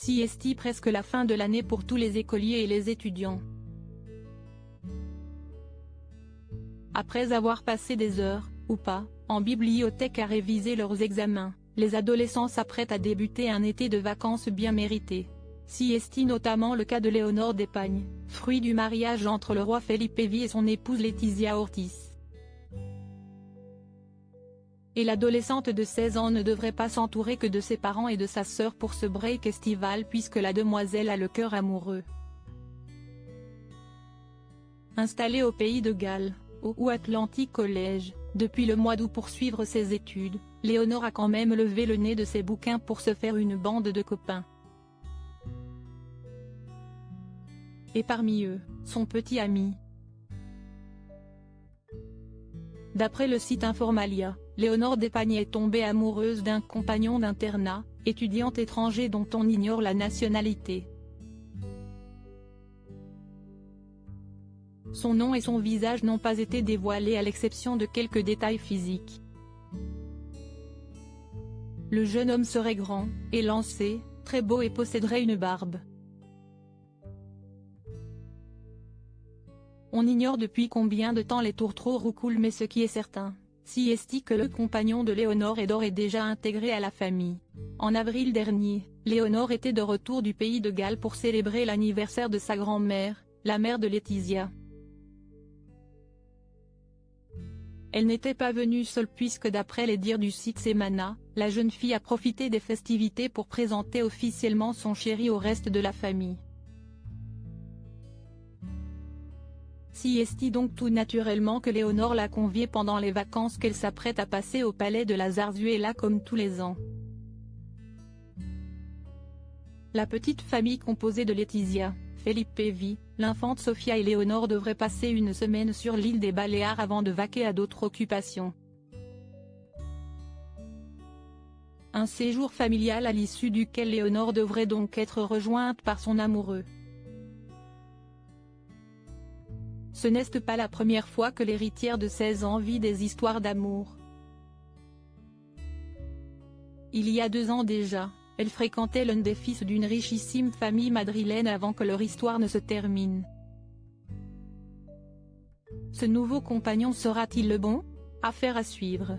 Siesti presque la fin de l'année pour tous les écoliers et les étudiants. Après avoir passé des heures, ou pas, en bibliothèque à réviser leurs examens, les adolescents s'apprêtent à débuter un été de vacances bien mérité. Siesti notamment le cas de Léonore d'Espagne, fruit du mariage entre le roi Felipe V et son épouse Letizia Ortiz. Et l'adolescente de 16 ans ne devrait pas s'entourer que de ses parents et de sa sœur pour ce break estival puisque la demoiselle a le cœur amoureux. Installée au pays de Galles, au Atlantic College, depuis le mois d'août pour suivre ses études, Léonore a quand même levé le nez de ses bouquins pour se faire une bande de copains. Et parmi eux, son petit ami. D'après le site Informalia, Léonore d'Espagne est tombée amoureuse d'un compagnon d'internat, étudiant étranger dont on ignore la nationalité. Son nom et son visage n'ont pas été dévoilés à l'exception de quelques détails physiques. Le jeune homme serait grand, élancé, très beau et posséderait une barbe. On ignore depuis combien de temps les tourtereaux roucoulent mais ce qui est certain, Siesti que le compagnon de Léonore est d'ores et déjà intégré à la famille. En avril dernier, Léonore était de retour du pays de Galles pour célébrer l'anniversaire de sa grand-mère, la mère de Letizia. Elle n'était pas venue seule puisque d'après les dires du site Semana, la jeune fille a profité des festivités pour présenter officiellement son chéri au reste de la famille. Siesti donc tout naturellement que Léonore l'a conviée pendant les vacances qu'elle s'apprête à passer au palais de la Zarzuela comme tous les ans. La petite famille composée de Letizia, Felipe V, l'infante Sofia et Léonore devrait passer une semaine sur l'île des Baléares avant de vaquer à d'autres occupations. Un séjour familial à l'issue duquel Léonore devrait donc être rejointe par son amoureux. Ce n'est pas la première fois que l'héritière de 16 ans vit des histoires d'amour. Il y a 2 ans déjà, elle fréquentait l'un des fils d'une richissime famille madrilène avant que leur histoire ne se termine. Ce nouveau compagnon sera-t-il le bon? Affaire à suivre.